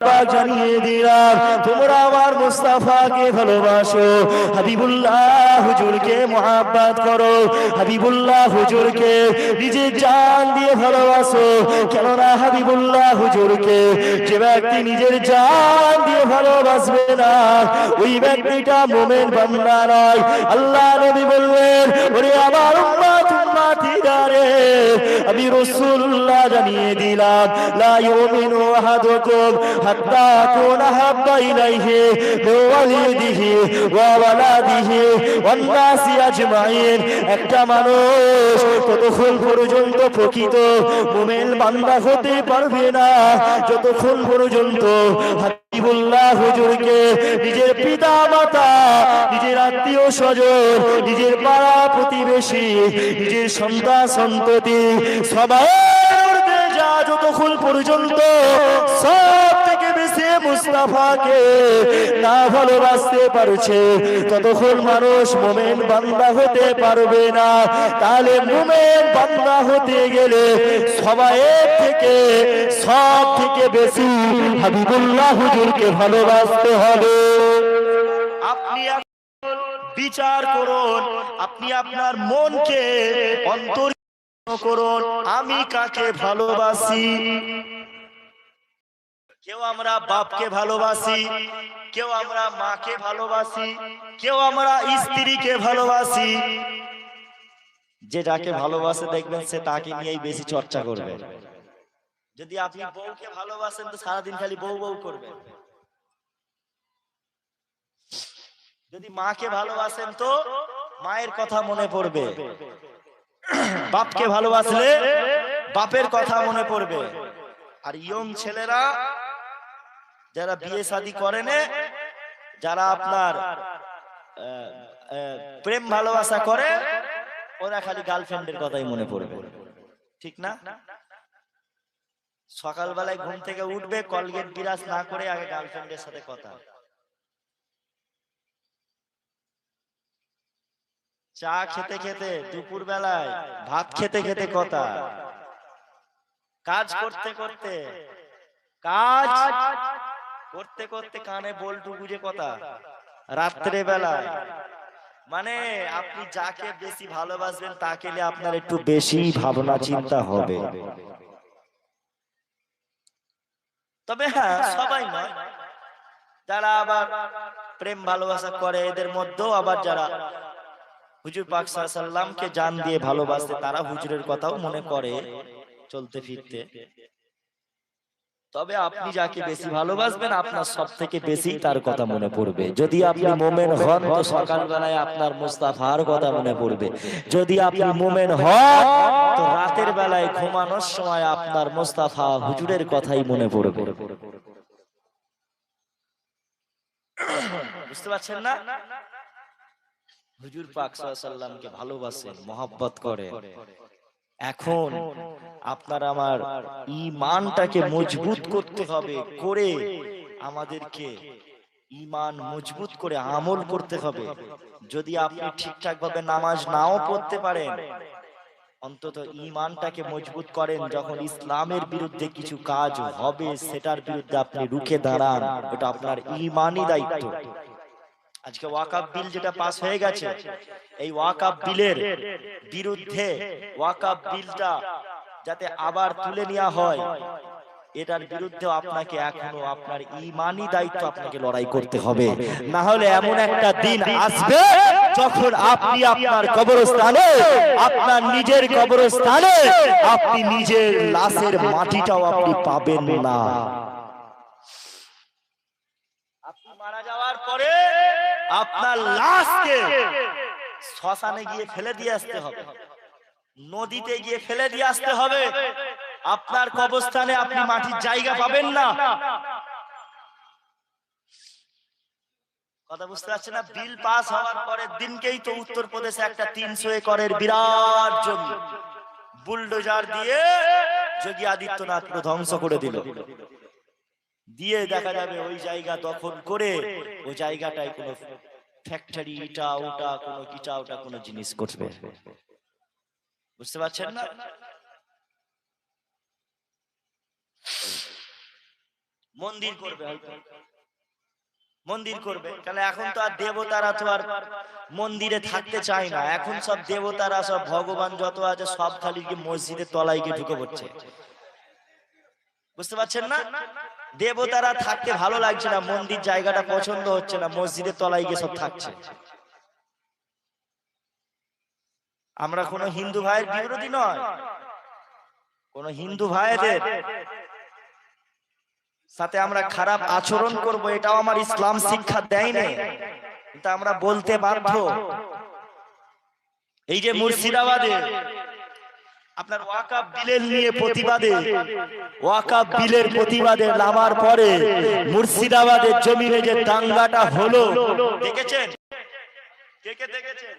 পাক জানিয়ে দিলাম তোমরা আমার মুস্তাফাকে ভালোবাসো, হাবিবুল্লাহ হুজুরকে মুহাব্বত করো, হাবিবুল্লাহ হুজুরকে নিজের জান দিয়ে ভালোবাসো। কেননা হাবিবুল্লাহ হুজুরকে যে ব্যক্তি নিজের জান দিয়ে ভালোবাসবে না ওই ব্যক্তিটা মুমিন বান্দা নয়। আল্লাহ নবী বললেন, ওরে আমার উম্মত উম্মতিরা রে, আমি রাসূলুল্লাহ জানিয়ে দিলাম লা ইউমিনু আহাদুকুম হাত্তা আকুনা হাব্বা ইলাইহি মিন ওয়ালিদিহি ওয়া ওয়ালাদিহি ওয়ান নাসি আজমাইন। একটা মানুষ ততক্ষণ পর্যন্ত প্রকৃত মুমিন বান্দা হতে পারবে না যতক্ষণ পর্যন্ত হাবিবুল্লাহ হুজুরকে নিজের পিতা মাতা, নিজের আত্মীয় স্বজন, নিজের পাড়া প্রতিবেশী, নিজের সন্তান সন্ততি সবাই যতক্ষণ পর্যন্ত সব থেকে বেশি মুস্তাফাকে না ভালোবাসতে পারছে ততক্ষণ মানুষ মুমিন বান্দা হতে পারবে না। তাহলে মুমিন বান্দা হতে গেলে সব থেকে বেশি হাবিবুল্লাহ হুজুরকে ভালোবাসতে হবে। আপনি বিচার করুন, আপনি আপনার মনকে অন্তর করুন, আমি কাকে ভালোবাসি। কেউ আমরা বাপকে ভালোবাসি, কেউ আমরা মাকে ভালোবাসি, কেউ আমরা স্ত্রীকে ভালোবাসি। যে যাকে ভালোবাসে দেখবেন সে তাকে নিয়েই বেশি চর্চা করবে। যদি আপনি বউকে ভালোবাসেন তো সারাদিন খালি বউ বউ করবেন। যদি মাকে ভালোবাসেন তো মায়ের কথা মনে পড়বে। বাপকে ভালোবাসলে বাপের কথা মনে পড়বে। আর ইয়ং ছেলেরা যারা বিয়ে শাদী করেন, যারা আপনার প্রেম ভালোবাসা করে, ওরা খালি গার্লফ্রেন্ডের কথাই মনে পড়বে, ঠিক না? সকালবেলায় ঘুম থেকে উঠবে, কলগেট বিরাজ না করে আগে গার্লফ্রেন্ডের সাথে কথা। চা খেতে খেতে, দুপুর বেলায় ভাত খেতে খেতে কথা, কাজ করতে করতে কানে বল্টু গুজে কথা, রাত্রে বেলায়। মানে আপনি যাকে বেশি ভালোবাসবেন তাকে নিয়ে আপনার একটু বেশি ভাবনা চিন্তা হবে। তবে হ্যাঁ, সবাই নয়, যারা আবার প্রেম ভালোবাসা করে এদের মধ্যেও আবার যারা হুজুর পাক সাল্লাল্লাহু আলাইহি ওয়াসাল্লামকে জান দিয়ে ভালোবাসে তারা হুজুরের কথাও মনে করে চলতে ফিরতে। তবে আপনি যাকে বেশি ভালোবাসবেন আপনার সব থেকে বেশি তার কথা মনে পড়বে। যদি আপনি মুমিন হন তো সকালবেলায় আপনার মুস্তাফার কথা মনে পড়বে। যদি আপনি মুমিন হন তো রাতের বেলায় ঘুমানোর সময় আপনার মুস্তাফা হুজুরের কথাই মনে পড়বে। বুঝতে পারছেন না? হুজুর পাক সাল্লাল্লাহু আলাইহি ওয়াসাল্লামকে ভালোবাসেন, মহব্বত করেন। এখন আপনার আমার ঈমানটাকে মজবুত করতে হবে, করে আমাদেরকে ঈমান মজবুত করে আমল করতে হবে। যদি আপনি ঠিকঠাক ভাবে নামাজ নাও পড়তে পারেন, অন্তত ঈমানটাকে মজবুত করেন। যখন ইসলামের বিরুদ্ধে কিছু কাজ হবে সেটার বিরুদ্ধে আপনি রুখে দাঁড়ান, এটা আপনার ঈমানি দায়িত্ব। আজকে ওয়াকাফ বিল যেটা পাস হয়ে গেছে, এই ওয়াকাফ বিলের বিরুদ্ধে ওয়াকাফ বিলটা যাতে আবার তুলে নেওয়া হয়, এটার বিরুদ্ধে আপনাকে এখনো আপনার ঈমানি দায়িত্ব আপনাকে লড়াই করতে হবে। না হলে এমন একটা দিন আসবে যখন আপনি আপনার কবরস্থানে, আপনার নিজের কবরস্থানে আপনি নিজের লাশের মাটিটাও আপনি পাবেন না। আপনি মারা যাওয়ার পরে আপনার লাশকে শ্মশানে গিয়ে ফেলে দিয়ে আসতে হবে, নদীতে গিয়ে ফেলে দিয়ে আসতে হবে। আপনার কবরস্থানে আপনি মাটির জায়গা পাবেন না। কথা বুঝতে পারছেন না? বিল পাস হওয়ার পরের দিনকেই তো উত্তরপ্রদেশে একটা 300 একরের বিরাট জমি বুলডোজার দিয়ে যোগী আদিত্যনাথ পুরো ধ্বংস করে দিল। দিয়ে দেখা যাবে ওই জায়গা দখল করে ওই জায়গাটায় কোনো ফ্যাক্টরি ইটা ওটা কোনো ইটা ওটা কোনো জিনিস করবে। বুঝতে পারছেন না? মন্দির করবে, হয়তো মন্দির করবে। তাহলে এখন তো আর দেবতারা তো আর মন্দিরে থাকতে চায় না, এখন সব দেবতারা সব ভগবান যত আছে সব খালি গিয়ে মসজিদের তলায় গিয়ে ঢুকে পড়ছে। বুঝতে পারছেন না? দেবতারা থাকতে ভালো লাগছে না, মন্দির জায়গাটা পছন্দ হচ্ছে না, মসজিদের তলায় গিয়ে সব থাকছে। আমরা কোন হিন্দু ভাইয়ের বিরোধী নয়, কোন হিন্দু ভাইদের সাথে আমরা খারাপ আচরণ করব এটাও আমার ইসলাম শিক্ষা দেয় না, কিন্তু আমরা বলতে বাধ্য। এই যে মুর্শিদাবাদে আপনার ওয়াকাফ বিলের নিয়ে প্রতিবাদে, ওয়াকাফ বিলের প্রতিবাদে নামার পরে মুর্শিদাবাদের জমিনে যে দাঙ্গাটা হলো দেখেছেন? কে কে দেখেছেন?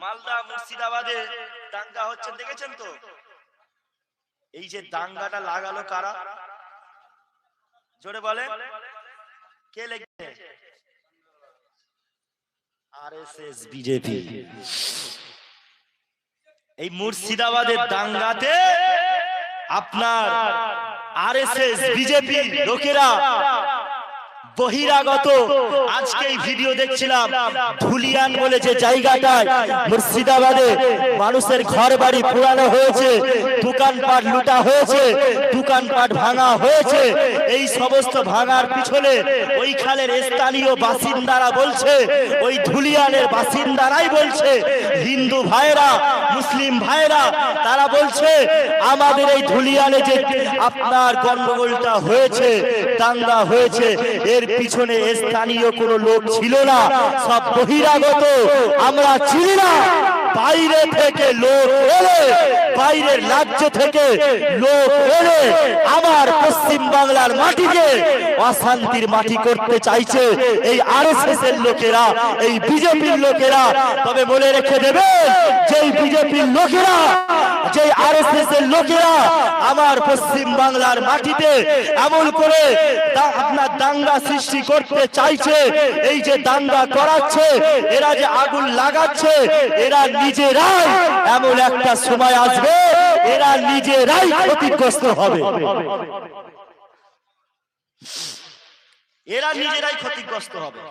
মালদা মুর্শিদাবাদে দাঙ্গা হচ্ছে, দেখেছেন তো? এই যে দাঙ্গাটা লাগালো কারা? জোরে বলে, কে লেগেছে? RSS, BJP. এই মুর্শিদাবাদের দাঙ্গাতে আপনার আরএসএস বিজেপি লোকেরা বহিরাগত, আজকে এই ভিডিও দেখছিলাম ধুলিয়ান বলে যে জায়গাটায় মুর্শিদাবাদে মানুষের ঘর বাড়ি পুরানো হয়েছে, দোকানপাট লুটা হয়েছে, দোকানপাট ভাঙা হয়েছে, এই সমস্ত ভাঙার পিছনে ওইখানের স্থানীয় বাসিন্দারা বলছে, ওই ধুলিয়ানের বাসিন্দারাই বলছে, হিন্দু ভাইরা মুসলিম ভাইরা তারা বলছে আমাদের এই ধুলিয়ানে যে আপনার গন্ডগোলটা হয়েছে, দাঙ্গা হয়েছে, এর পিছনে স্থানীয় কোনো লোক ছিল না, সব বহিরাগত, আমরা চিনি না। বাইরে থেকে লোক এলে, বাইরের রাজ্য থেকে লোক এলে আমার পশ্চিম বাংলার মাটিকে অশান্তির মাটি করতে চাইছে এই আরএসএস এর লোকেরা, এই বিজেপির লোকেরা। তবে বলে রেখে দেবে যে বিজেপির লোকেরা, যে আরএসএস এর লোকেরা আমার পশ্চিম বাংলার মাটিতে এমন করে আপনার দাঙ্গা সৃষ্টি করতে চাইছে, এই যে দাঙ্গা করাচ্ছে, এরা যে আগুন লাগাচ্ছে, এরা নিজেরাই এমন একটা সময় আসবে এরা নিজেরাই ক্ষতিগ্রস্ত হবে, এরা নিজেরাই ক্ষতিগ্রস্ত হবে।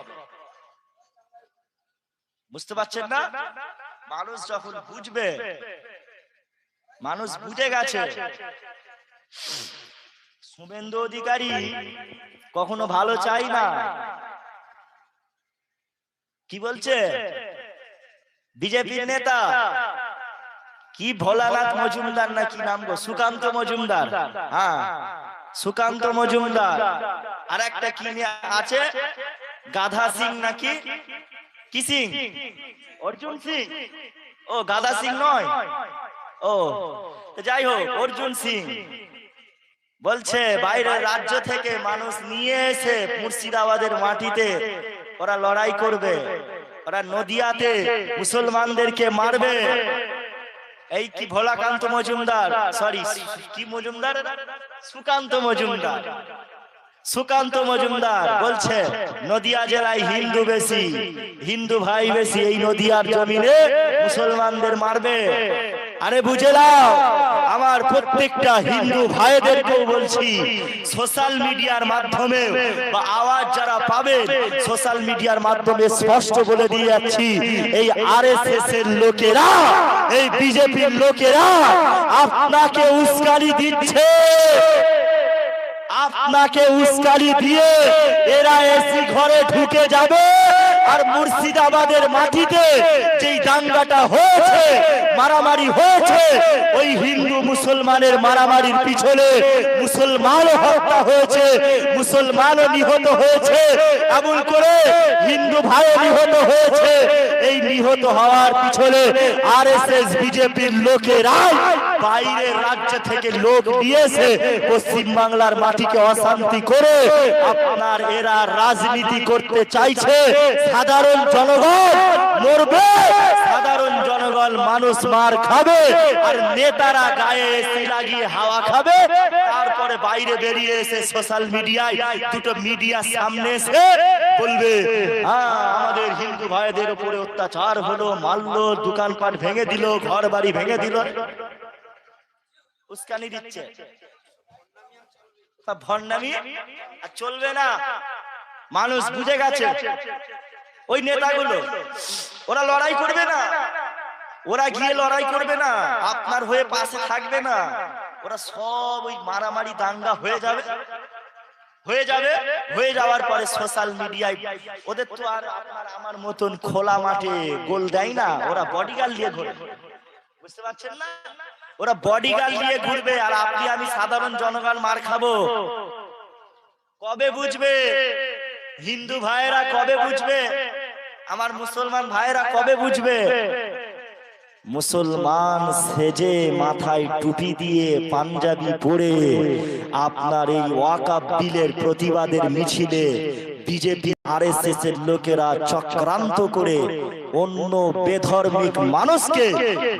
বুঝতে পারছেন না? মানুষ যখন বুঝবে, মানুষ বুঝে গেছে। শুভেন্দু অধিকারী কখনো ভালো চাই না, কি বলছে বিজেপির নেতা কি ভোলানাথ মজুমদার না কি নাম গো, সুকান্ত মজুমদার, হ্যাঁ সুকান্ত মজুমদার, আর একটা কি আছে গাধা সিং নাকি, কি সিং, অর্জুন সিং, ও গাধা সিং নয়, ও যাই হোক অর্জুন সিং বলছে বাইরের রাজ্য থেকে মানুষ নিয়ে এসে মুর্শিদাবাদের মাটিতে ওরা লড়াই করবে, ওরা নদিয়াতে মুসলমানদেরকে মারবে। এই কি ভোলাকান্ত মজুমদার, সরি কি মজুমদার, সুকান্ত মজুমদার, সুকান্ত মজুমদার বলছে নদিয়া জেলায় হিন্দু বেশি, হিন্দু ভাই বেশি, এই নদিয়ার জমিনে মুসলমানদের মারবে। আরে বুঝে নাও, আমার প্রত্যেকটা হিন্দু ভাইদেরকেও বলছি, সোশ্যাল মিডিয়ার মাধ্যমে বা আওয়াজ যারা পাবে সোশ্যাল মিডিয়ার মাধ্যমে স্পষ্ট বলে দিয়ে যাচ্ছি, এই আরএসএস এর লোকেরা, এই বিজেপির লোকেরা আপনাকে উস্কানি দিচ্ছে, আপনাকে উস্কানি দিয়ে এরা এসি ঘরে ঢুকে যাবে। আর মুর্শিদাবাদের মাটিতে যেই দাঙ্গাটা হয়েছে, মারামারি হয়েছে, ওই হিন্দু মুসলমানের মারামারির পিছনে মুসলমানও হত্যা হয়েছে, মুসলমানও নিহত হয়েছে, এমন করে হিন্দু ভাইও নিহত হয়েছে। এই নিহত হওয়ার পিছনে আরএসএস বিজেপির লোকেরাই বাইরের রাজ্য থেকে লোক দিয়েছে পশ্চিম বাংলার মাটিকে অশান্তি করে আপনার এরা রাজনীতি করতে চাইছে। সাধারণ জনগণ মরবে, সাধারণ জনগণ মানুষ মার খাবে, আর নেতারা গায়ে এসি লাগিয়ে হাওয়া খাবে। তারপরে বাইরে বেরিয়ে এসে সোশ্যাল মিডিয়ায় দুটো মিডিয়া সামনে এসে বলবে হ্যাঁ আমাদের হিন্দু ভাইদের উপরে অত্যাচার হলো, মারলো, দোকানপাট ভেঙে দিল, ঘর বাড়ি ভেঙে দিল, উস্কানি দিচ্ছে। ভণ্ডামি আর চলবে না। মানুষ বুঝে গেছে ওই নেতাগুলো ওরা লড়াই করবে না, ওরা গিয়ে লড়াই করবে না, আপনার হয়ে পাশে থাকবে না। ওরা সব ওই মারামারি দাঙ্গা হয়ে যাবে, হয়ে যাওয়ার পরে সোশ্যাল মিডিয়ায় ওদের তো আর আপনার আমার মতন খোলা মাঠে গোল দেয় না, ওরা বডিগার্ড নিয়ে ঘুরে। বুঝতে পারছেন না? ওরা বডিগার্ড নিয়ে ঘুরবে আর আপনি আমি সাধারণ জনগণ মার খাবো। কবে বুঝবে হিন্দু ভাইয়েরা, কবে বুঝবে আমার মুসলমান ভাইয়েরা, কবে বুঝবে? মুসলমান সেজে মাথায় টুপি দিয়ে পাঞ্জাবি পরে আপনার এই ওয়াকাফ বিলের প্রতিবাদের মিছিলে বিজেপি আরএসএস এর লোকেরা চক্রান্ত করে অন্য বেধর্মিক মানুষকে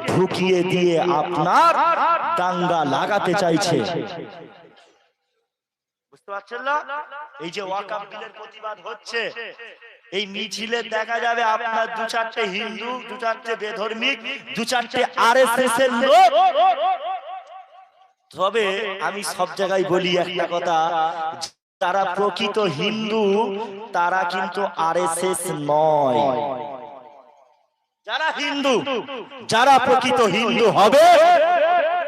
ঢুকিয়ে দিয়ে আপনার দাঙ্গা লাগাতে চাইছে। বুঝতে পারছেন না? এই যে ওয়াকাফ বিলের প্রতিবাদ হচ্ছে, এই মিছিলে দেখা যাবে আপনার দু চারটে হিন্দু, দু চারটে বেধর্মিক, দু চারটে আরএসএস এর লোক। তবে আমি সব জায়গায় বলি একটা কথা, তারা প্রকৃত হিন্দু তারা কিন্তু আরএসএস নয়। যারা হিন্দু, যারা প্রকৃত হিন্দু হবে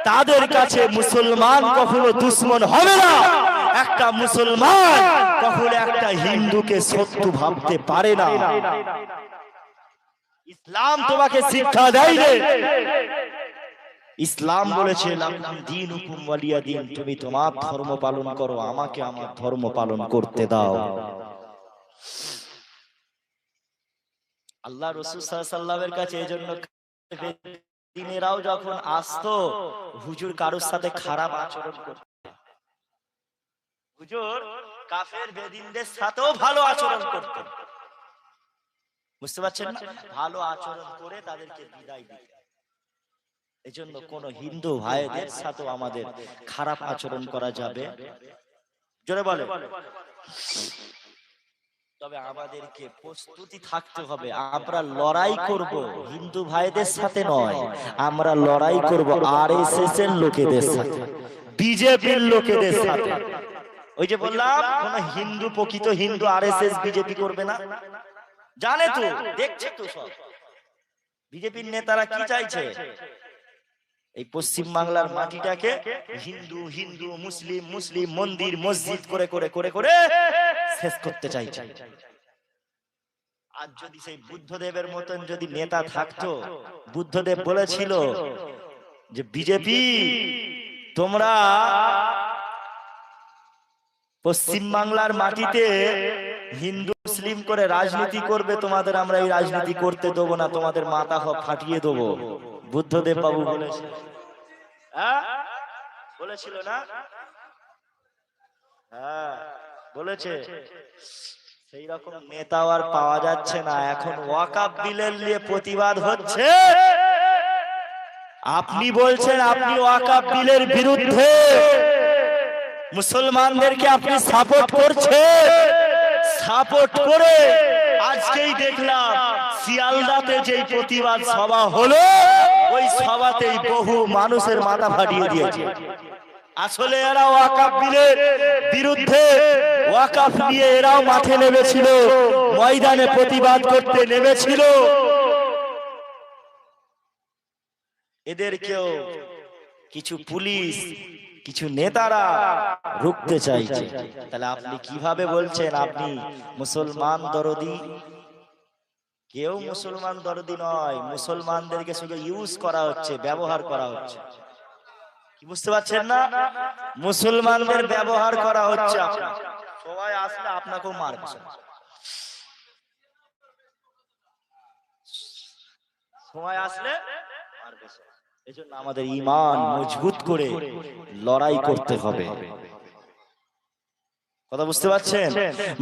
তাদের কাছে মুসলমান কখনো দুশ্মন হবে না। একটা মুসলমান কখনো একটা হিন্দুকে শত্রু ভাবতে পারে না। ইসলাম তোমাকে শিক্ষা দেয় রে। ইসলাম বলেছে দীনুকুম ওয়ালিয়া দীন, তুমি তোমার ধর্ম পালন করো, আমাকে আমার ধর্ম পালন করতে দাও। আল্লাহ রাসূল সাল্লাল্লাহু আলাইহি ওয়াসাল্লামের কাছে এজন্য দিনেরাও যখন আসতো হুজুর কারোর সাথে খারাপ আচরণ করত। হুজুর কাফের বেদিনদের সাথেও ভালো আচরণ করত। বুঝতে পারছেন না? ভালো আচরণ করে তাদেরকে বিদায় দিতেন। এজন্য কোন হিন্দু ভাইদের সাথেও আমাদের খারাপ আচরণ করা যাবে জোরে বলে। তবে আমাদেরকে প্রস্তুতি থাকতে হবে, আমরা লড়াই করব হিন্দু ভাইদের সাথে নয়, আমরা লড়াই করব আরএসএস এর লোকেদের সাথে, বিজেপির লোকেদের সাথে। ওই যে বললাম কোন হিন্দু, প্রকৃত হিন্দু আরএসএস বিজেপি করবে না, জানে তো, দেখছে তো সব। বিজেপির নেতারা কি চাইছে? এই পশ্চিম বাংলার মাটিটাকে হিন্দু হিন্দু, মুসলিম মুসলিম, মন্দির মসজিদ করে করে করে করে শেষ করতে চাইছে। আর যদি সেই বুদ্ধদেবের মতন যদি নেতা থাকতো, বুদ্ধদেব বলেছিল যে বিজেপি তোমরা পশ্চিম বাংলার মাটিতে হিন্দু মুসলিম করে রাজনীতি করবে, তোমাদের আমরা এই রাজনীতি করতে দেবো না, তোমাদের মাথা ফাটিয়ে দেবো। বুদ্ধদেব বাবু বলেছে, বলেছিল না? হ্যাঁ বলেছে। সেই রকম নেতা আর পাওয়া যাচ্ছে না। এখন ওয়াকাফ বিলের নিয়ে প্রতিবাদ হচ্ছে, আপনি বলছেন আপনি ওয়াকাফ বিলের বিরুদ্ধে, মুসলমানদেরকে আপনি সাপোর্ট করছেন। সাপোর্ট করে আজকেই দেখলাম শিয়ালদাতে যে প্রতিবাদ সভা হলো, ওই সভাতেই বহু মানুষের মাথা ফাটিয়ে দিয়েছে। আসলে এরা ওয়াকাফ বিলের বিরুদ্ধে, ওয়াকাফ নিয়ে এরাও মাঠে নেমেছিল, ময়দানে প্রতিবাদ করতে নেমেছিল। এদেরকেও কিছু পুলিশ, কিছু নেতারা রুখতে চাইছে। তাহলে আপনি কিভাবে বলছেন আপনি মুসলমান দরদি? কেউ মুসলমান দরদি নয়, মুসলমানদেরকে শুধু ইউজ করা হচ্ছে, ব্যবহার করা হচ্ছে। কি বুঝতে পারছেন না? মুসলমানদের ব্যবহার করা হচ্ছে। সবাই আসলে আপনাকেও মারবে, সময় আসলে মারবে। এজন্য আমাদের ঈমান মজবুত করে লড়াই করতে হবে। কথা বুঝতে পারছেন?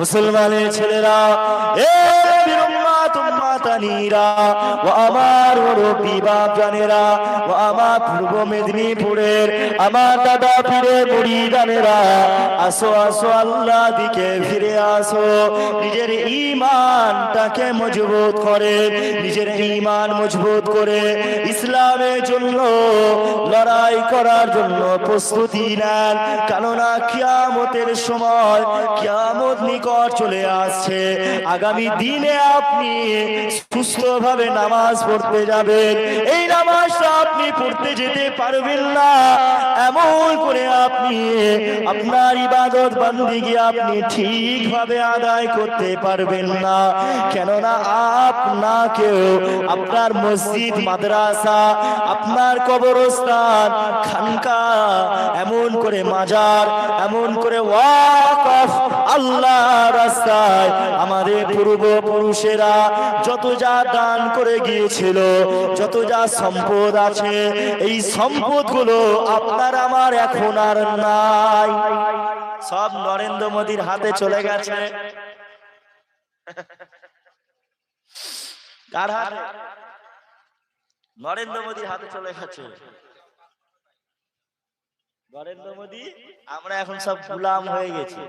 মুসলমানের ছেলেরা, এ নবীর উম্মত উম্মাতানিরা, ও আমার মুরব্বি বাপ জানেরা, ও আমার পূর্ব মেদিনীপুরের আমার দাদা পীরের মুরিদানেরা, আসো আসো আল্লাহ দিকে ফিরে আসো। নিজের ঈমানটাকে মজবুত করে, নিজের ঈমান মজবুত করে ইসলামের জন্য লড়াই করার জন্য প্রস্তুতি নেন। কেননা কিয়ামতের সময়, কিয়ামত নিকট চলে আসছে। আগামী দিনে আপনি সুস্থভাবে নামাজ পড়তে যাবেন, এই নামাজটা আপনি পড়তে যেতে পারবেন না, এমন করে আপনি আপনার ইবাদত বান্দিগি আপনি ঠিকভাবে আদায় করতে পারবেন না। কেননা আপনাকেও আপনার মসজিদ, মাদ্রাসা, আপনার কবরস্থান, খানকা, এমন করে মাজার, এমন করে ওয়াকফ আল্লাহর রাস্তায় আমাদের পূর্বপুরুষেরা যত যা দান করে গিয়েছিল, যত যা সম্পদ আছে, এই সম্পদগুলো আপনার আমার এখন আর নাই, সব নরেন্দ্র মোদীর হাতে চলে গেছে। কার হাতে? নরেন্দ্র মোদীর হাতে চলে গেছে। নরেন্দ্র মোদী, আমরা এখন সব গোলাম হয়ে গেছি।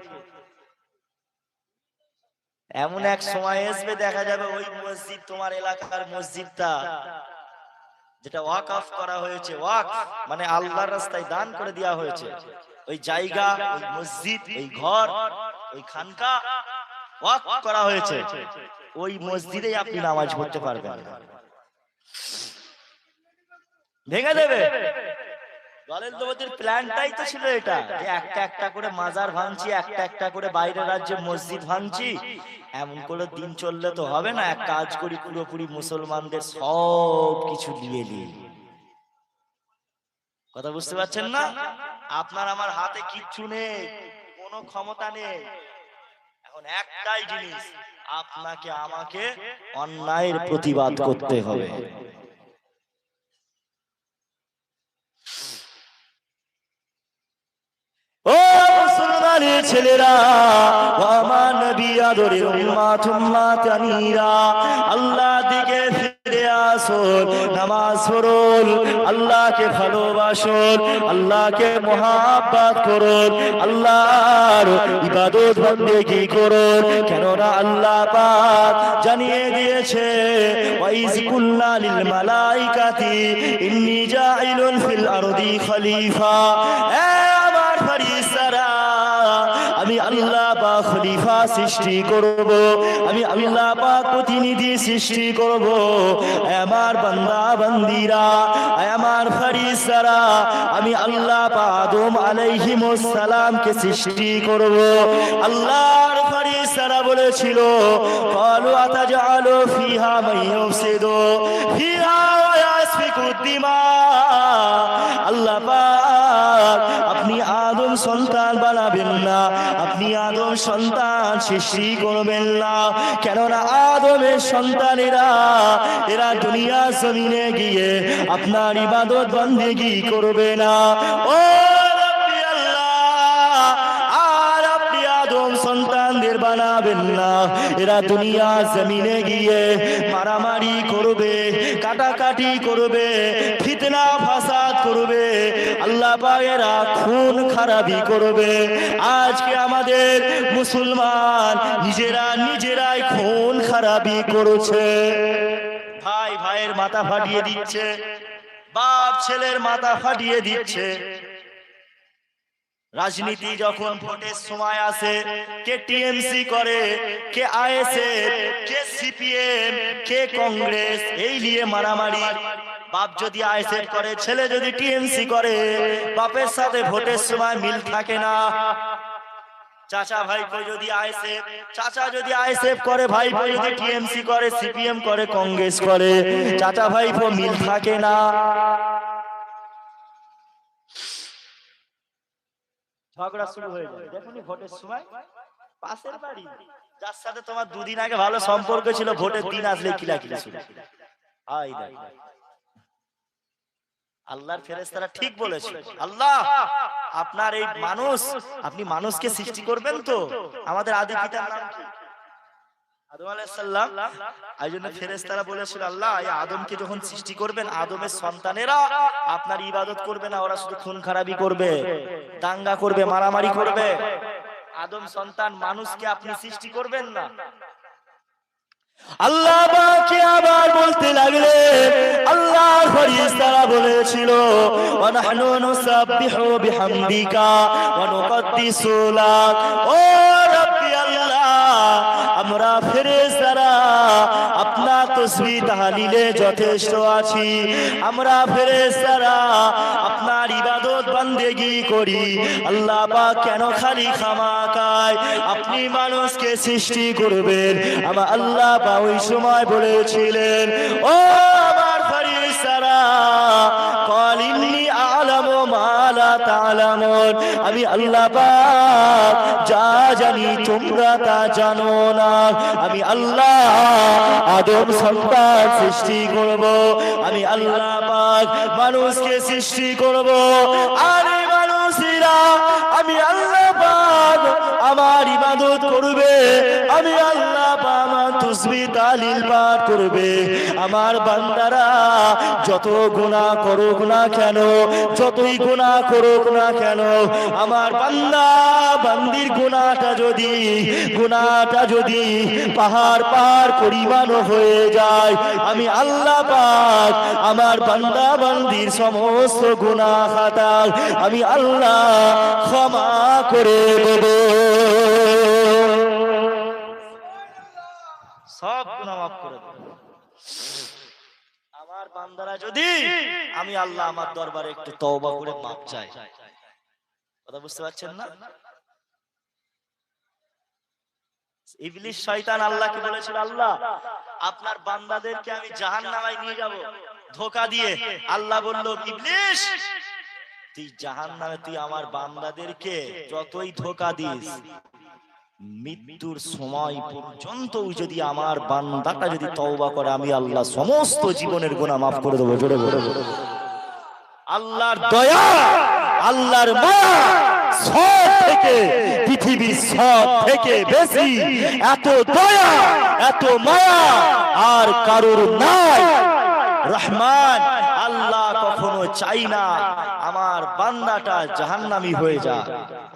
এমন এক সময় আসবে দেখা যাবে ওই মসজিদ, তোমার এলাকার মসজিদটা যেটা ওয়াকফ করা হয়েছে, ওয়াকফ মানে আল্লাহর রাস্তায় দান করে দেওয়া হয়েছে, ওই জায়গা, ওই মসজিদ, ওই ঘর, ওই খানকা ওয়াকফ করা হয়েছে, ওই মসজিদেই আপনি নামাজ পড়তে পারবেন না, ভেঙে দেবে। নরেন্দ্র মোদীর প্ল্যানটাই তো ছিল এটা, যে একটা একটা করে মাজার ভাঙছি, একটা একটা করে বাইরের রাজ্যে মসজিদ ভাঙছি। এমন করে দিন চললে তো হবে না, এক কাজ করি, পুরোপুরি মুসলমানদের সব কিছু দিয়ে দিই। কথা বুঝতে পারছেন না? আপনার আমার হাতে কিচ্ছু নেই, কোনো ক্ষমতা নেই। এখন একটাই জিনিস, আপনাকে আমাকে অন্যায়ের প্রতিবাদ করতে হবে। ও মুসলমানের ছেলেরা, ও আমার নবী আদরের উম্মত উম্মাতানিরা, আল্লাহ দিকে ফিরে আসুন, নামাজ পড়ুন, আল্লাহকে ভালোবাসুন, আল্লাহকে মুহাব্বত করুন, আল্লাহর ইবাদত বন্দেগী করুন। কেননা আল্লাহ পাক জানিয়ে দিয়েছে, ওয়াইজ কুল্লা লিল মালাইকাতি ইন্নী জাইলুন ফিল আরদি খলিফা, আমি আল্লাহ পাক খলিফা সৃষ্টি করব, আমি আল্লাহ পাক প্রতিনিধি সৃষ্টি করব। আমার বান্দা বান্দিরা, আমার ফেরেশতারা, আমি আল্লাহ পাক আদম আলাইহিস সালামকে সৃষ্টি করব। আল্লাহর ফেরেশতারা বলেছিল, ক্বালু আতাজআলু ফিহা মান ইউফসিদু ফিহা ওয়া ইয়াসফিকু দিমা। আল্লাহ পাক আপনি আদম সন্তান বানাবেন না, আপনি আদম সন্তান সৃষ্টি করবেন না। কেননা আদমের সন্তানেরা এরা দুনিয়া জমিনে গিয়ে আপনার ইবাদত বন্দেগী করবে না। ও রব্বি আল্লাহ, আর আপনি আদম সন্তানদের বানাবেন না, এরা দুনিয়া জমিনে গিয়ে মারামারি করবে, কাটাকাটি করবে, ফিতনা ফাসাদ করবে, আল্লাহ পাকেরা খুন খারাপি করবে। আজকে আমাদের মুসলমান নিজেরাই খুন খারাপি করছে, ভাই ভাইয়ের মাথা ফাটিয়ে দিচ্ছে, বাপ ছেলের মাথা ফাটিয়ে দিচ্ছে। রাজনীতি যখন ভোটের সময় আসে, কে টিএমসি করে, কে আইএসএফ, কে সিপিএম, কে কংগ্রেস, এই নিয়ে মারামারি। বাপ যদি আইএসএফ করে, ছেলে যদি টিএমসি করে, বাপের সাথে ভোটের সময় মিল থাকে না। চাচা ভাইপো যদি আইএসএফ, চাচা যদি আইএসএফ করে, ভাইপো যদি টিএমসি করে, সিপিএম করে, কংগ্রেস করে, চাচা ভাইপো মিল থাকে না। ঝগড়া শুরু হয়ে যায় দেখুনি ভোটের সময়। পাশের বাড়ি যার সাথে তোমার দুদিন আগে ভালো সম্পর্ক ছিল, ভোটের দিন আসলে কিলাকিলি শুরু। আল্লাহর ফেরেশতারা ঠিক বলেছে, আল্লাহ আপনার এই মানুষ, আপনি মানুষকে সৃষ্টি করবেন তো? আমাদের আদি পিতার নাম কি? আদম আলাইহিস সালাম। এই জন্য ফেরেশতারা বলেছিল, আল্লাহ এই আদমকে যখন সৃষ্টি করবেন, আদমের সন্তানেরা আপনার ইবাদত করবে না, ওরা শুধু খুন খারাপি করবে, দাঙ্গা করবে, মারামারি করবে। আদম সন্তান মানুষকে আপনি সৃষ্টি করবেন না। আল্লাহ পাক আবার বলতে লাগলেন, আল্লাহর ফেরেশতারা বলেছিল, ওয়া নাহনু নুসাব্বিহু বিহামদিকা ওয়া নুকদ্দিসু লাক। ও রব্বি আল্লাহ, আমরা ফেরেশতারা আপনার তাসবিহ তাহলিলে যথেষ্ট আছি। আমরা ফেরেশতারা আপনার ইবাদত বান্দেগি করি। আল্লাহ পাক কেন খালি খামাকায় আপনি মানুষকে সৃষ্টি করবেন? আমার আল্লাহ পাক ওই সময় বলেছিলেন, ও আমার ফেরেশতারা, ক্বাল ইন্নী আ'লামু মা লা তা'লামুন, আমি আল্লাহ পাক যা জানি তোমরা তা জানো না। আমি আল্লাহ আদম সন্তান সৃষ্টি করব, আমি আল্লাহ পাক মানুষকে সৃষ্টি করব। আর এই মানুষেরা আমি আল্লাহ পাক আমার ইবাদত করবে, আমি আল্লাহ পাক আমার তাসবিহ তাহলিল পাঠ করবে। আমার বান্দারা যত গুনাহ করুক না কেন, যতই গুনাহ করুক না কেন, আমার বান্দা বান্দির গুনাহটা যদি পাহাড় পার পরিমাণ হয়ে যায়, আমি আল্লাহ পাক আমার বান্দা বান্দির সমস্ত গুনাহ খাতা আমি আল্লাহ ক্ষমা করে দেব। সব গুনাহ মাফ করে দেব আমার বান্দারা যদি আমি আল্লাহ আমার দরবারে একটু তওবা করে মাপ চাই। কথা বুঝতে পারছেন না? ইবলিস শয়তান আল্লাহকে বলেছিল, আল্লাহ আপনার বান্দাদেরকে আমি জাহান্নামে নিয়ে যাব ধোঁকা দিয়ে। আল্লাহ বলল, ইবলিস তুই জাহান্নামে, তুই আমার বান্দাদেরকে যতই ধোঁকা দিস, মৃত্যুর সময় পর্যন্ত যদি আমার বান্দাটা যদি তওবা করে, আমি আল্লাহ সমস্ত জীবনের গুনাহ মাফ করে দেবো। জোরে বলে আল্লাহর দয়া, আল্লাহর মায়া সব থেকে, পৃথিবীর সব থেকে বেশি এত দয়া এত মায়া আর কারোর নাই। রহমান আল্লাহ কখনো চাই না আমার বান্দাটা জাহান্নামী হয়ে যায়।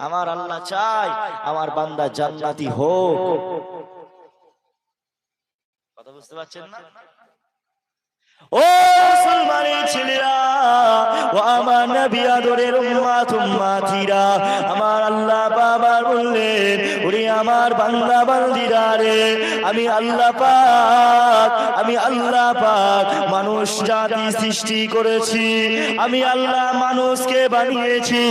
আমার আল্লাহ চাই আমার বান্দা জান্নাতি হোক। কথা বুঝতে পারছেন না? ও মুসলমানের ছেলেরা, ও আমার নবী আদরের উম্মত উম্মাতিরা, আমার আল্লাহ বাবা বললেন, ওরে আমার বান্দা বান্দিরা রে, আমি আল্লাহ পাক মানুষ জাতি সৃষ্টি করেছি, আমি আল্লাহ মানুষকে বানিয়েছি,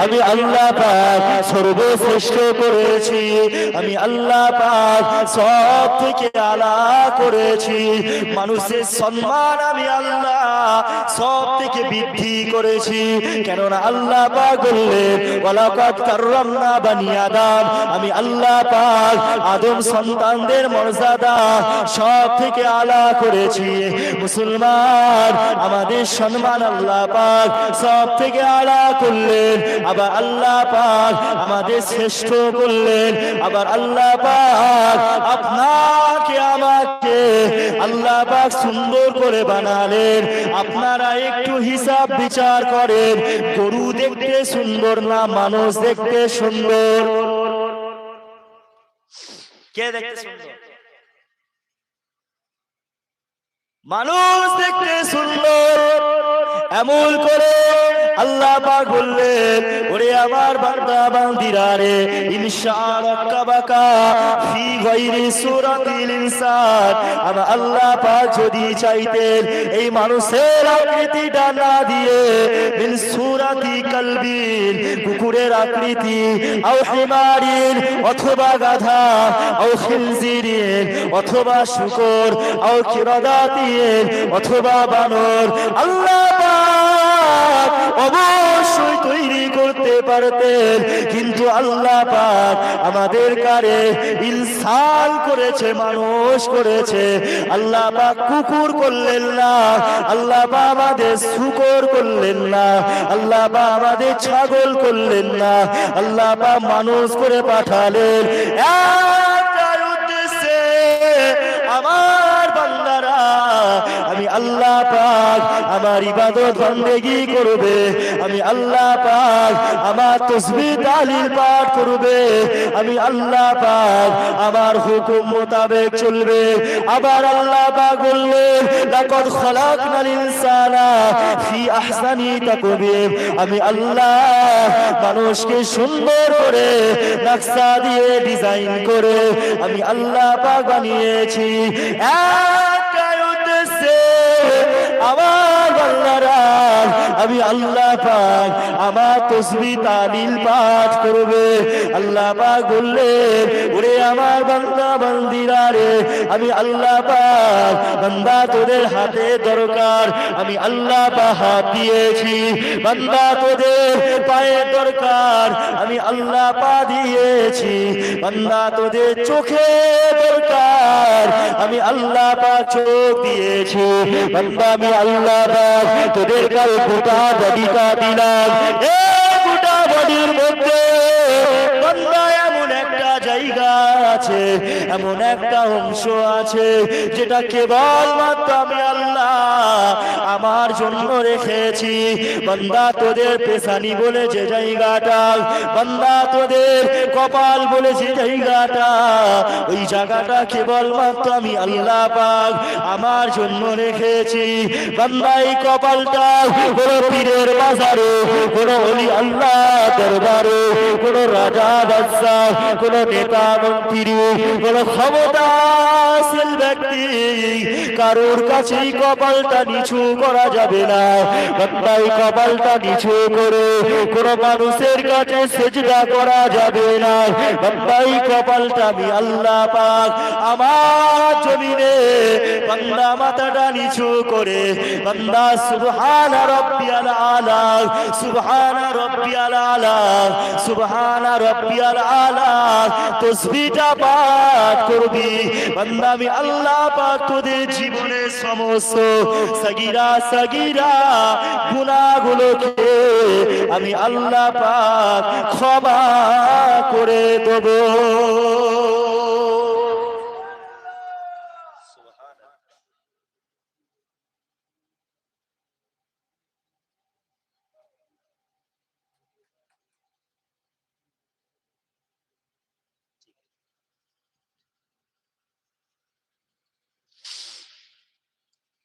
আমি আল্লাহ পাক সর্বশ্রেষ্ঠ করেছি, আমি আল্লাহ পাক সব থেকে আলা করেছি। মানুষের সম্মান আমি আল্লাহ সব থেকে বৃদ্ধি করেছি। কেননা আল্লাহ পাক বললেন, ওয়ালাকাদ কাররামনা বানি আদম, আমি আল্লাহ পাক আদম সন্তানদের মর্যাদা সব থেকে আলা করেছি। মুসলমান আমাদের সম্মান আল্লাহ পাক সব থেকে আলা করলেন, আবার আল্লাহ পাক আমাদের শ্রেষ্ঠ করলেন, আবার আল্লাহ পাক আপনাকে আমাকে আল্লাহ পাক সুন্দর করে বানালেন। আপনারা একটু হিসাব বিচার করেন, গরু দেখতে সুন্দর না মানুষ দেখতে সুন্দর? কে দেখতে সুন্দর? মানুষ দেখতে সুন্দর। এমন করে আল্লাহ পাক বললেন, ওরে আমার বান্দা বান্দিরা রে, ইনশাআল্লাহ ফি গায়রি সূরাতিল ইনসান, আমার আল্লাহ পাক যদি চাইতেন এই মানুষের আকৃতিটা না দিয়ে মিন সূরাতি কালবিন, কুকুরের আকৃতি, আও হিমারিন অথবা গাধা, আও খিনজিরিন অথবা শূকর, আও কিরাদাতিন অথবা বানর, আল্লাহ পাক পাক অবশ্যই তৈরি করতে পারতেন, কিন্তু আল্লাহ পাক আমাদের কারে ইনসান করেছে, মানুষ করেছে। আল্লাহ পাক কুকুর করলেন না, আল্লাহ পাক আমাদের শূকর করলেন না, আল্লাহ পাক আমাদের ছাগল করলেন না, আল্লাহ পাক মানুষ করে পাঠালেন একটাই উদ্দেশ্যে, আমার বান্দারা আমি আল্লাহ পাক আমার ইবাদত বন্দেগী করবে, আমি আল্লাহ পাক আমার তাসবিহ তাহলিল পাঠ করবে, আমি আল্লাহ পাক আমার হুকুম মোতাবেক চলবে। আবার আল্লাহ পাক বললেন লাকাদ খালাকনাল ইনসানা ফি আহসানি তাকওয়িম, আমি আল্লাহ মানুষকে সুন্দর করে নকশা দিয়ে ডিজাইন করে আমি আল্লাহ পাক বানিয়েছি একটাই উদ্দেশ্যে, আমার বান্দারা আমি আল্লাহ পাক আমার তাসবিহ তাহলিল পাঠ করবে। আল্লাহ পাক বললেন ওরে আমার বান্দা বান্দিরা রে, আমি আল্লাহ পাক বান্দা তোদের হাতে দরকার, আমি আল্লাহ পাক হাত দিয়েছি, বান্দা তোদের পায়ে দরকার, আমি আল্লাহ পা দিয়েছি, বান্দা তোদের চোখে দরকার, আমি আল্লাহ পাক চোখ দিয়েছি, বান্দা আমি আল্লাহ পাক তোদের কাল গোটা বডিটা দিলাম, এই গোটা বডির মধ্যে বান্দা এমন একটা জায়গা আছে, এমন একটা অংশ আছে যেটা কেবলমাত্র আমি আল্লাহ আমার জন্য রেখেছি। বান্দা তোদের পেশানি বলে যে জায়গাটা, বান্দা তোদের কপাল বলে যে জায়গাটা, ওই জায়গাটা কেবলমাত্র আমি আল্লাহ পাক আমার জন্য রেখেছি। বান্দা এই কপালটা কোনো পীরের বাজারে, কোনো ওলি আল্লাহ দরবারে, কোনো রাজা বাদশাহ, কোনো নেতা মন্ত্রী, কোনো ক্ষমতাশীল ব্যক্তি কারোর কাছে কপালটা নিচু করা যাবে না। বান্দা এই কপালটা নিচু করে কোনো মানুষের কাছে সিজদা করা যাবে না। বান্দা এই কপালটা আমি আল্লাহ পাক আমার জমিনে বান্দা মাথাটা নিচু করে বান্দা সুবহানা রাব্বিয়াল আলা, সুবহানা রাব্বিয়াল আলা, সুবহানা রাব্বিয়াল আলা তাসবিহটা পাঠ করবি। বান্দা আমি আল্লাহ পাক তোদের জীবনের সমস্ত সগীরা সগীরা গুনাহগুলোকে আমি আল্লাহ পাক ক্ষমা করে দেব।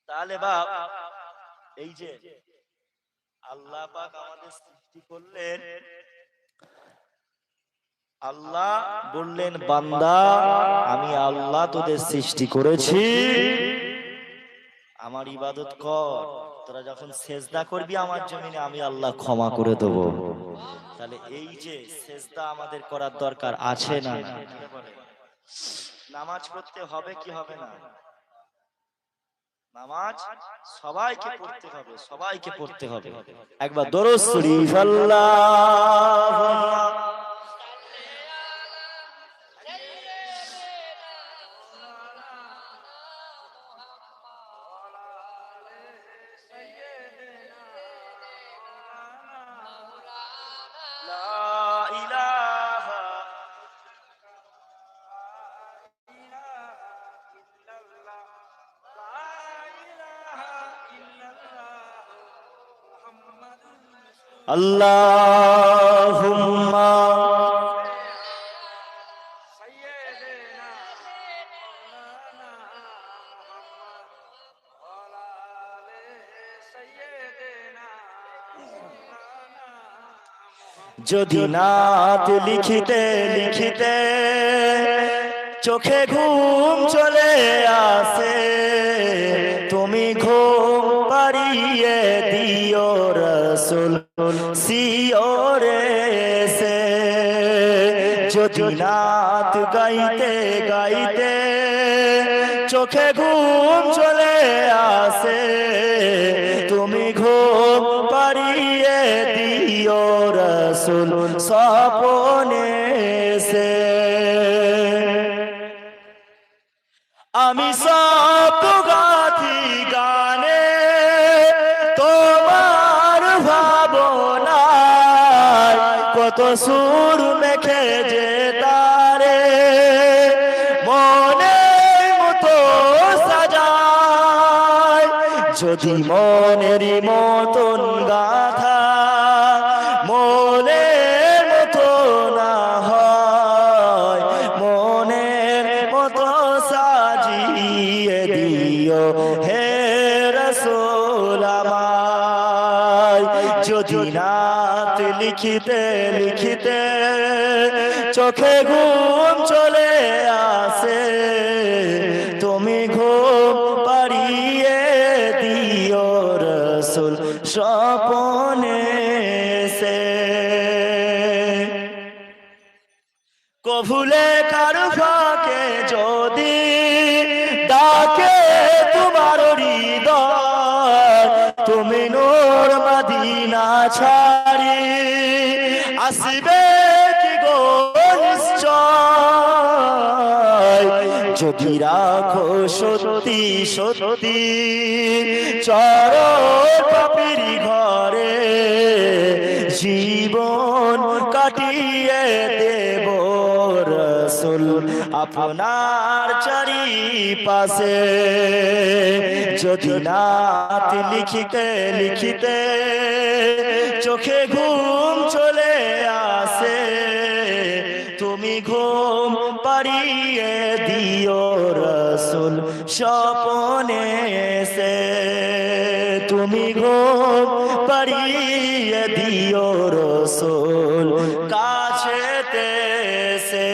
তাহলে বাপ এই যে আল্লাহ পাক আমাদের সৃষ্টি করলেন, আল্লাহ বললেন বান্দা আমি আল্লাহ তোদের সৃষ্টি করেছি, আমার ইবাদত কর, তোরা যখন সেজদা করবি আমার জমিনে আমি আল্লাহ ক্ষমা করে দেব। তাহলে এই যে সেজদা আমাদের করার দরকার আছে না? নামাজ পড়তে হবে কি হবে না? নামাজ সবাইকে পড়তে হবে, সবাইকে পড়তে হবে। একবার দরুদ শরীফ আল্লাহুম্মা আল্লাহুম্মা যদি নাত লিখিতে লিখিতে চোখে ঘুম চলে আসে, তুমি ঘুম পাড়িয়ে দিও রাসূল সিওরে সে। যদি নাত গাইতে গাইতে চোখে ঘুম চলে আসে, তুমি ঘুম পাড়িয়ে পাড়িয়ে দিও রসুল স্বপনে সে। আমি সব গাথি গানে তোমার ভাবনায়, কত সুর মেখে যে তারে মনে মতো সাজায়। যদি মনেরই মতন গাথা মনের মতো না হয়, মনের মতো সাজিয়ে দিও হে রাসূল আমায়। যদি রাত লিখিতে লিখিতে চোখে ঘুম চলে আসে, তুমি ঘুম পাড়িয়ে দিও রসুল স্বপনে সে। কভুলে কারু ফাঁকে যদি ডাকে তোমার হৃদয়, তুমি নূর মদিনা ছাড়ি আসবে কি গো নিশ্চয়। যদি রাখো সত্যি সত্যি চরণ পাপীর ঘরে, জীবন কাটিয়ে দেব রসুল আপনার চারিপাশে। যদি নাত লিখিতে লিখিতে চোখে ঘুম চলে আসে, তুমি ঘুম পাড়িয়ে দিও রসুল স্বপনে সে। তুমি ঘুম পাড়িয়ে দিও রসুল কাছেতে সে।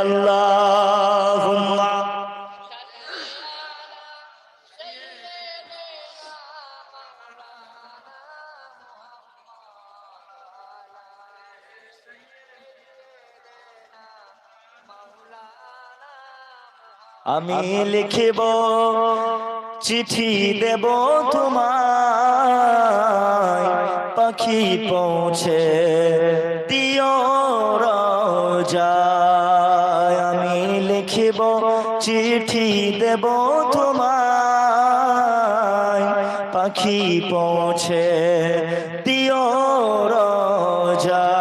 আল্লাহুম্মা আমি লিখিব চিঠি দেব তোমায়, পাখি পৌঁছে দিও রোজায়। আমি লিখিব চিঠি দেব তোমায়, পাখি পৌঁছে দিও রোজায়।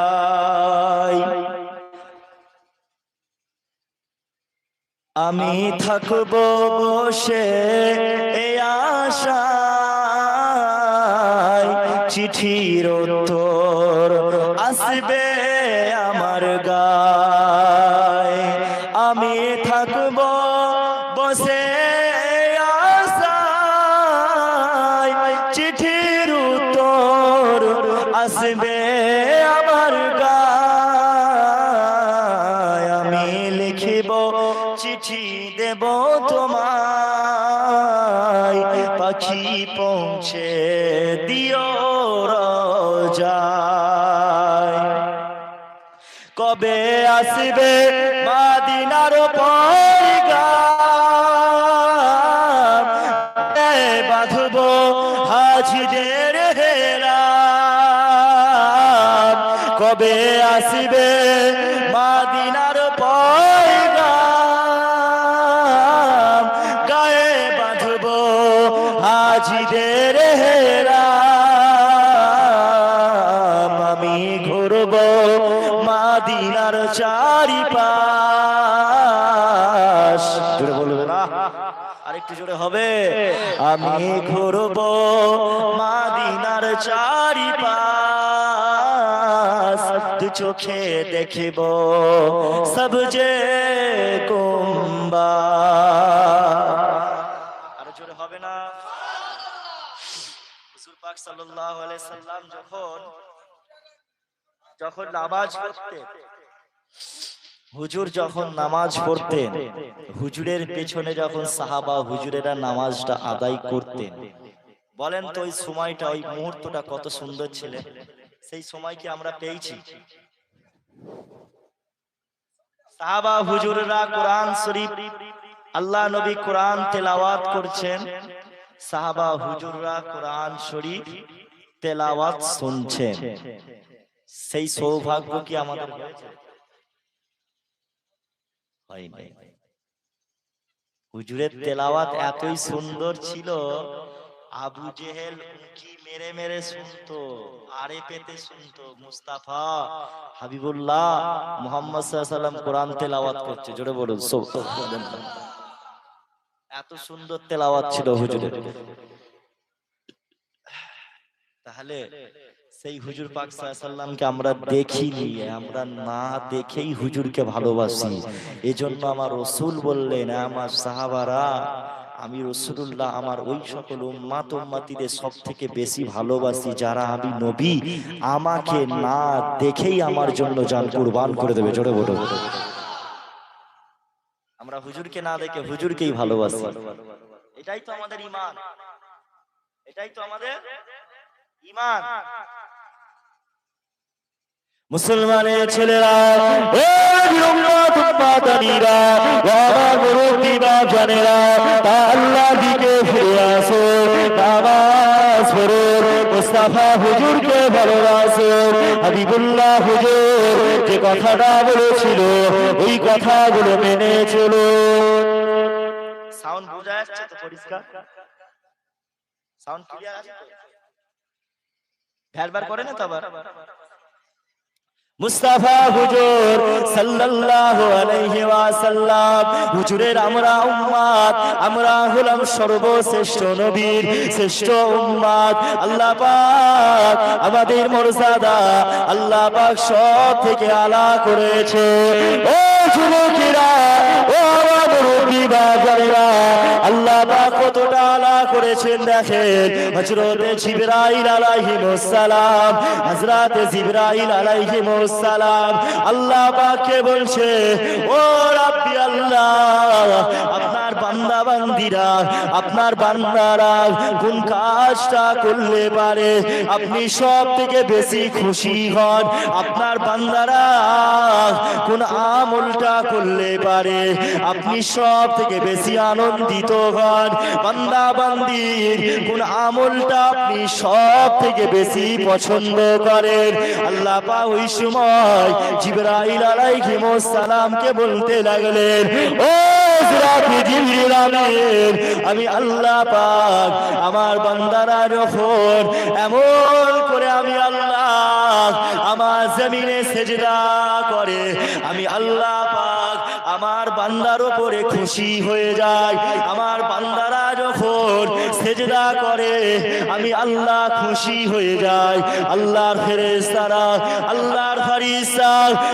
আমি থাকব বসে এই আশায়, চিঠির উত্তর আসবে আমার গায়। আমি থাকব বসে এই আশায়, চিঠির উত্তর আসবে আমার গায়। আমি লিখিব চিঠি দেব তোমায়, পাখি পৌঁছে দিও রোজায়। কবে আসবে মদিনার পয়গাম, বাঁধব হাজিদের হেরাম। কবে আসবে মদিনার পয়গাম, গায়ে বাঁধব হাজিদের হেরাম। আমি ঘুরব মদিনার চারিপাশ। জোরে বলবে না, আরেকটু জোরে হবে। আমি ঘুরব মদিনার চারিপাশ, দু চোখে দেখিব সবজে কুম্বা। আরো জোরে হবে না? রাসূল পাক সাল্লাল্লাহু আলাইহি সাল্লাম যখন নামাজ পড়তেন, হুজুর যখন নামাজ পড়তেন, হুজুরের পেছনে যখন সাহাবা হুজুরেরা নামাজটা আদায় করতেন, বলেন তো ওই সময়টা, ওই মুহূর্তটা কত সুন্দর ছিল। সেই সময় কি আমরা পেয়েছি? সাহাবা হুজুররা কোরআন শরীফ, আল্লাহ নবী কোরআন তেলাওয়াত করছেন, সাহাবা হুজুররা কোরআন শরীফ তেলাওয়াত শুনছেন, সেই সৌভাগ্য কি আমাদের হয়েছে? হয়নি। হুজুরের তেলাওয়াত এতই সুন্দর ছিল, আবু জেহেল উঁকি মেরে মেরে শুনতো, আরে পেতে শুনতো। মুস্তাফা হাবিবুল্লাহ মুহাম্মদ সাল্লাল্লাহু আলাইহি ওয়াসাল্লাম কোরআন তেলাওয়াত করছে, জোরে বলুন সুবহানাল্লাহ। এত সুন্দর তেলাওয়াত ছিল হুজুরের। তাহলে সেই হুজুর পাক সাল্লাল্লাহু আলাইহি ওয়াসাল্লামকে আমরা দেখিনি, আমরা না দেখেই হুজুরকে ভালোবাসি। এজন্য আমার রাসূল বললেন, আমার সাহাবারা, আমি রাসূলুল্লাহ আমার ওই সকল উম্মত উম্মতিদের সবথেকে বেশি ভালোবাসি যারা আমি নবী আমাকে না দেখেই আমার জন্য জান কুরবান করে দেবে। জোরে বলো। আমরা হুজুরকে না দেখে হুজুরকেই ভালোবাসি। এটাই তো আমাদের ঈমান, এটাই তো আমাদের ঈমান। মুসলমানের ছেলেরা, ও উম্মত উম্মাতানিরা, আমার মুরব্বি বাজানেরা, আল্লাহর দিকে ফিরে আসো, নামাজ পড়ো, মুস্তাফা হুজুরকে ভালোবাসো। হাবিবুল্লাহ হুজুর যে কথাটা বলেছিল ওই কথাগুলো মেনে চলো। সাউন্ড বোঝা যাচ্ছে তো পরিষ্কার? সাউন্ড ক্লিয়ার আছে তো? ভ্যালবার করে না তো আবার? মুস্তাফা হুজুর সাল্লাল্লাহু আলাইহি ওয়াসাল্লাম, হুজুরের আমরা উম্মত, আমরা হলাম সর্বশ্রেষ্ঠ নবীর শ্রেষ্ঠ উম্মত। আল্লাহ পাক আমাদের মর্যাদা আল্লাহ পাক সব থেকে আলা করেছে। ও যুবকেরা, ও আমার মুরব্বি বাজারেরা, আল্লাহ পাক কতটা আলা করেছেন দেখেন। হযরতে জিবরাইল আলাইহিস সালাম, হযরতে জিবরাইল আলাইহিস সালাম আল্লাহ পাককে বলছে, ও রাব্বি আল্লাহ, আপনার বান্দা বান্দিরা, আপনার বান্দারা কোন কাজটা করলে পারে আপনি সব থেকে বেশি খুশি হন? আপনার বান্দারা কোন আমলটা করলে পারে আপনি সব থেকে বেশি আনন্দিত হন? বান্দা বান্দির কোন আমলটা আপনি সব থেকে বেশি পছন্দ করেন? আল্লাহ পাক ওই সময় জিবরাইল আলাইহিস সালামকে বলতে লাগলেন, ও হযরত জিবরিল আমিন, আমি আল্লাহ পাক আমার বান্দারা যখন এমন করে আমি আল্লাহ আমার জমিনে সেজদা করে, আমি আল্লাহ পাক আমার বান্দার উপরে খুশি হয়ে যায়। আমার বান্দারা যখন সেজদা করে আমি আল্লাহ খুশি হয়ে যাই। আল্লাহর ফেরেশতারা, আল্লাহর ফেরেশতা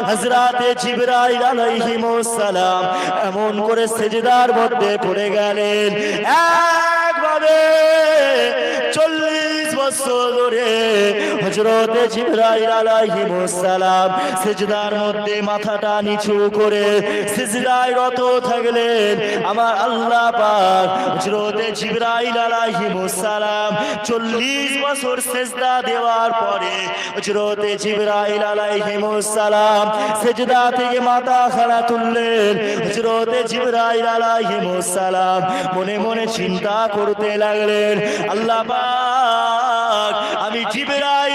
হযরতে জিবরাইল আলাইহিস সালাম এমন করে সেজদার মধ্যে পড়ে গেলেন, একভাবে 40 বছর ধরে হযরতে জিবরাইল আলাইহিস সালাম সিজদার মধ্যে মাথাটা নিচু করে সিজদায় রত থাকলেন। আমার আল্লাহ পাক হযরতে জিবরাইল আলাইহিস সালাম 40 বছর সিজদা দেওয়ার পরে হযরতে জিবরাইল আলাইহিস সালাম সিজদা থেকে মাথা খাড়া তুললেন। হযরতে জিবরাইল আলাইহিস সালাম মনে মনে চিন্তা করতে লাগলেন, আল্লাহ পাক আমি জিবরাইল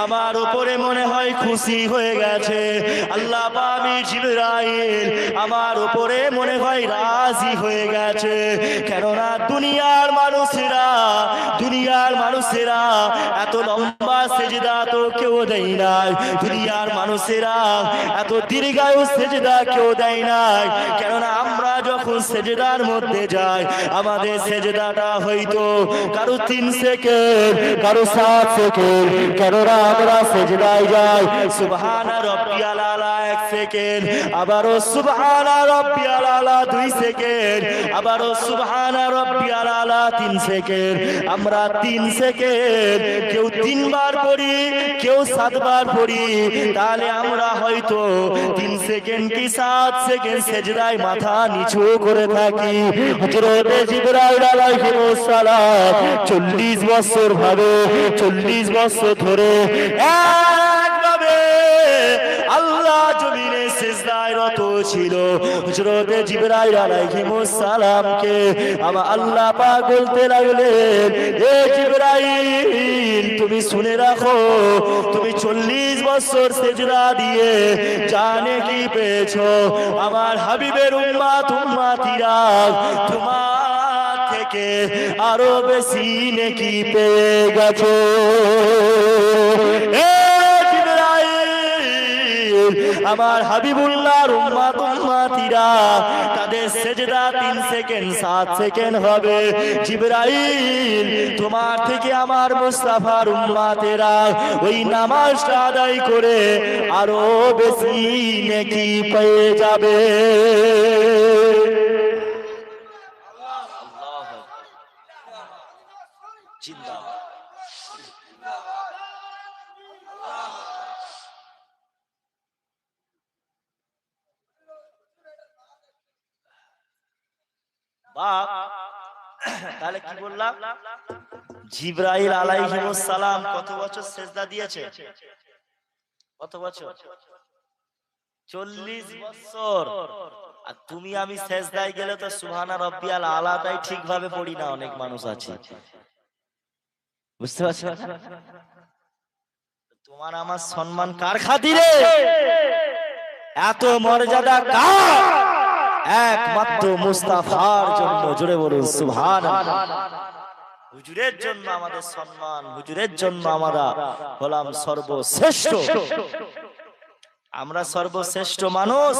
আমার উপরে মনে হয় খুশি হয়ে গেছে। আল্লাহ পাক আমি জিবরাইল আমার উপরে মনে হয় রাজি হয়ে গেছে। কেননা দুনিয়ার মানুষেরা এত লম্বা সেজদা তো কেউ দেয় নাই, দুনিয়ার মানুষেরা এত দীর্ঘায়ু সেজদা কেউ দেয় নাই। কেননা আমরা যখন সেজদার মধ্যে যাই আমাদের সেজদাটা হয়তো কারো 3 সেকেন্ড, কারো 7 সেকেন্ড। কেননা আমরা সেজদায় যাই সুবহানা রাব্বিয়াল আলা 1 সেকেন্ড, আবারও সুবহানা রাব্বিয়াল আলা 2 সেকেন্ড, আবারও সুবহানা রাব্বিয়াল আলা 3 সেকেন্ড। আমরা 3 সেকেন্ড, কেউ 3 বার পড়ি, কেউ 7 বার পড়ি। তাহলে আমরা হয়তো 3 সেকেন্ড কি 7 সেকেন্ড সেজদায় মাথা নিচু করে থাকি। হযরতে জিবরাইল আলাইহিস সালাম 40 বছর ভাবে 40 বছর ধরে একভাবে আল্লাহ জমিনে সিজদায় রত ছিল হযরত জিবরাইল আলাইহিস সালামকে আমার আল্লাহ পাক বলতে লাগলেন, এ জিবরাইল তুমি শুনে রাখো, তুমি 40 বছর সিজদা দিয়ে জানে কি পেয়েছো, আমার হাবিবের উম্মতিরা তোমার থেকে আরো বেশি নেকি পেয়ে গেছো। আমার হাবিবুল্লাহর উম্মতিরা তাদের সিজদা 3 সেকেন্ড 7 সেকেন্ড হবে। জিবরাইল তোমার থেকে আমার মুস্তাফার উম্মতেরা ওই নামাজটা আদায় করে আরো বেশি নেকি পেয়ে যাবে। তাহলে কি বললাম, জিবরাইল আলাইহিস সালাম কত বছর সিজদা দিয়েছে? কত বছর? 40 বছর। আর তুমি আমি সিজদায় গেলে তো সুবহানা রাব্বিয়াল আলাটাই ঠিকভাবে পড়ি না, অনেক মানুষ আছে, বুঝতে পারছো? তোমার আমার সম্মান কার খাতিরে, এত মর্যাদা কার? একমাত্র মুস্তাফার জন্য। জোরে বলুন সুবহানাল্লাহ। হুজুরের জন্য আমাদের সম্মান, হুজুরের জন্য আমরা হলাম সর্বশ্রেষ্ঠ। আমরা সর্বশ্রেষ্ঠ মানুষ,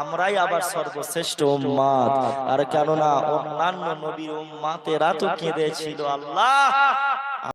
আমরাই আবার সর্বশ্রেষ্ঠ উম্মত। আর কেননা অন্যান্য নবীর উম্মতেরা তো কেঁদেছিল, আল্লাহ